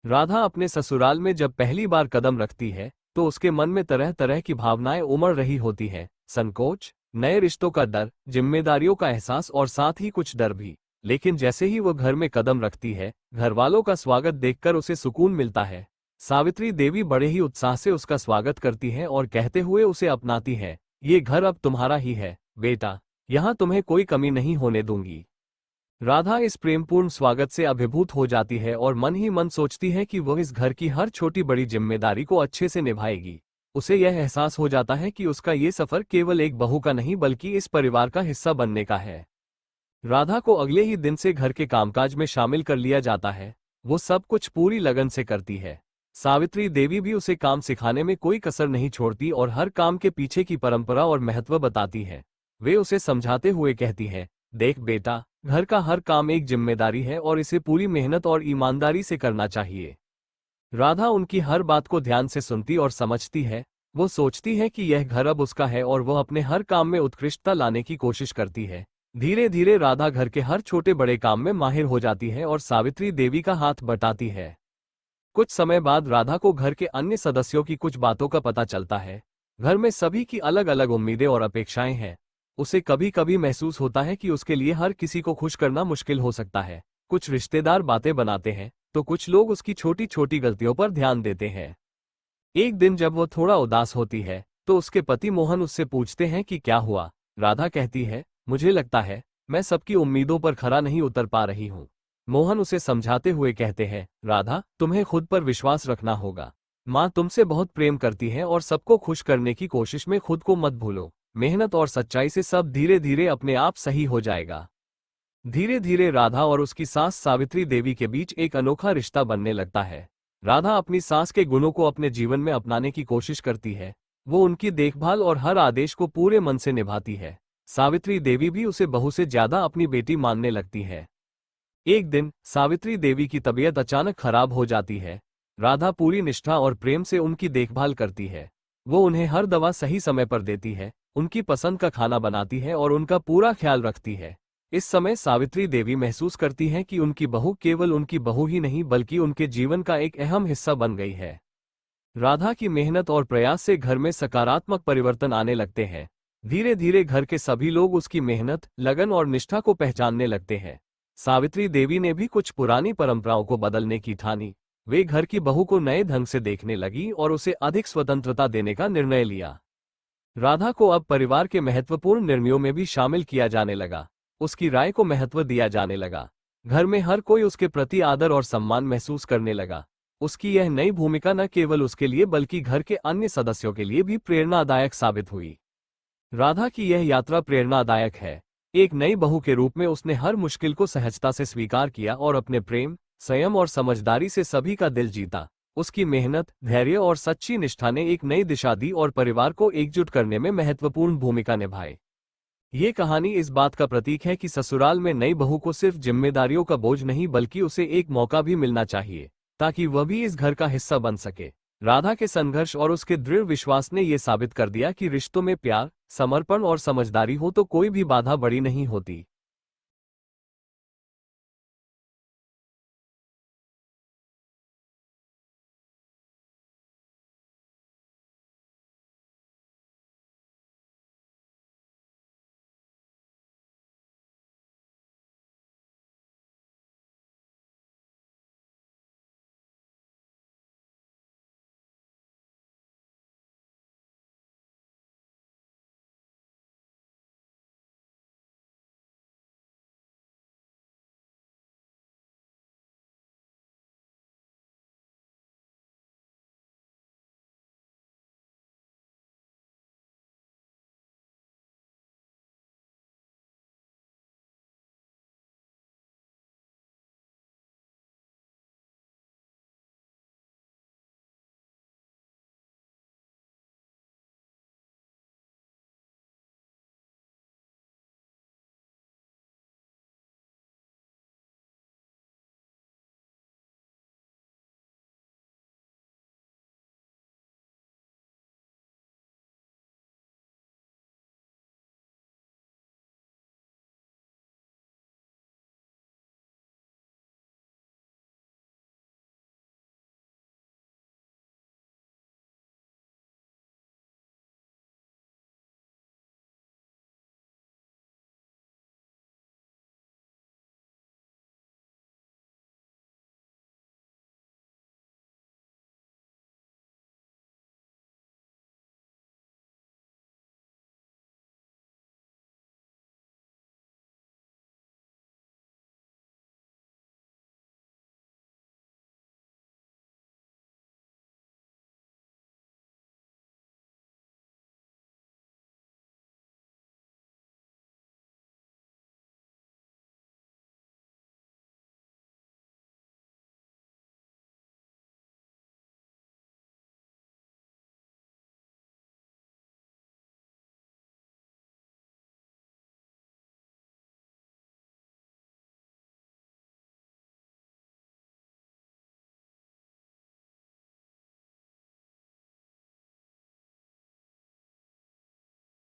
राधा अपने ससुराल में जब पहली बार कदम रखती है तो उसके मन में तरह तरह की भावनाएं उमड़ रही होती हैं। संकोच, नए रिश्तों का डर, जिम्मेदारियों का एहसास और साथ ही कुछ डर भी। लेकिन जैसे ही वो घर में कदम रखती है, घर वालों का स्वागत देखकर उसे सुकून मिलता है। सावित्री देवी बड़े ही उत्साह से उसका स्वागत करती हैं और कहते हुए उसे अपनाती है, ये घर अब तुम्हारा ही है बेटा, यहाँ तुम्हें कोई कमी नहीं होने दूंगी। राधा इस प्रेमपूर्ण स्वागत से अभिभूत हो जाती है और मन ही मन सोचती है कि वह इस घर की हर छोटी बड़ी जिम्मेदारी को अच्छे से निभाएगी। उसे यह एहसास हो जाता है कि उसका ये सफर केवल एक बहू का नहीं बल्कि इस परिवार का हिस्सा बनने का है। राधा को अगले ही दिन से घर के कामकाज में शामिल कर लिया जाता है। वो सब कुछ पूरी लगन से करती है। सावित्री देवी भी उसे काम सिखाने में कोई कसर नहीं छोड़ती और हर काम के पीछे की परंपरा और महत्व बताती है। वे उसे समझाते हुए कहती है, देख बेटा, घर का हर काम एक जिम्मेदारी है और इसे पूरी मेहनत और ईमानदारी से करना चाहिए। राधा उनकी हर बात को ध्यान से सुनती और समझती है। वो सोचती है कि यह घर अब उसका है और वह अपने हर काम में उत्कृष्टता लाने की कोशिश करती है। धीरे धीरे राधा घर के हर छोटे बड़े काम में माहिर हो जाती है और सावित्री देवी का हाथ बटाती है। कुछ समय बाद राधा को घर के अन्य सदस्यों की कुछ बातों का पता चलता है। घर में सभी की अलग अलग उम्मीदें और अपेक्षाएं हैं। उसे कभी कभी महसूस होता है कि उसके लिए हर किसी को खुश करना मुश्किल हो सकता है। कुछ रिश्तेदार बातें बनाते हैं तो कुछ लोग उसकी छोटी छोटी गलतियों पर ध्यान देते हैं। एक दिन जब वो थोड़ा उदास होती है तो उसके पति मोहन उससे पूछते हैं कि क्या हुआ। राधा कहती है, मुझे लगता है मैं सबकी उम्मीदों पर खरा नहीं उतर पा रही हूँ। मोहन उसे समझाते हुए कहते हैं, राधा, तुम्हें खुद पर विश्वास रखना होगा। माँ तुमसे बहुत प्रेम करती है और सबको खुश करने की कोशिश में खुद को मत भूलो। मेहनत और सच्चाई से सब धीरे धीरे अपने आप सही हो जाएगा। धीरे धीरे राधा और उसकी सास सावित्री देवी के बीच एक अनोखा रिश्ता बनने लगता है। राधा अपनी सास के गुणों को अपने जीवन में अपनाने की कोशिश करती है। वो उनकी देखभाल और हर आदेश को पूरे मन से निभाती है। सावित्री देवी भी उसे बहू से ज्यादा अपनी बेटी मानने लगती है। एक दिन सावित्री देवी की तबीयत अचानक खराब हो जाती है। राधा पूरी निष्ठा और प्रेम से उनकी देखभाल करती है। वो उन्हें हर दवा सही समय पर देती है, उनकी पसंद का खाना बनाती है और उनका पूरा ख्याल रखती है। इस समय सावित्री देवी महसूस करती है कि उनकी बहू केवल उनकी बहू ही नहीं बल्कि उनके जीवन का एक अहम हिस्सा बन गई है। राधा की मेहनत और प्रयास से घर में सकारात्मक परिवर्तन आने लगते हैं। धीरे धीरे घर के सभी लोग उसकी मेहनत, लगन और निष्ठा को पहचानने लगते हैं। सावित्री देवी ने भी कुछ पुरानी परंपराओं को बदलने की ठानी। वे घर की बहू को नए ढंग से देखने लगी और उसे अधिक स्वतंत्रता देने का निर्णय लिया। राधा को अब परिवार के महत्वपूर्ण निर्णयों में भी शामिल किया जाने लगा। उसकी राय को महत्व दिया जाने लगा। घर में हर कोई उसके प्रति आदर और सम्मान महसूस करने लगा। उसकी यह नई भूमिका न केवल उसके लिए बल्कि घर के अन्य सदस्यों के लिए भी प्रेरणादायक साबित हुई। राधा की यह यात्रा प्रेरणादायक है। एक नई बहू के रूप में उसने हर मुश्किल को सहजता से स्वीकार किया और अपने प्रेम, संयम और समझदारी से सभी का दिल जीता। उसकी मेहनत, धैर्य और सच्ची निष्ठा ने एक नई दिशा दी और परिवार को एकजुट करने में महत्वपूर्ण भूमिका निभाई। ये कहानी इस बात का प्रतीक है कि ससुराल में नई बहू को सिर्फ जिम्मेदारियों का बोझ नहीं बल्कि उसे एक मौका भी मिलना चाहिए ताकि वह भी इस घर का हिस्सा बन सके। राधा के संघर्ष और उसके दृढ़ विश्वास ने यह साबित कर दिया कि रिश्तों में प्यार, समर्पण और समझदारी हो तो कोई भी बाधा बड़ी नहीं होती।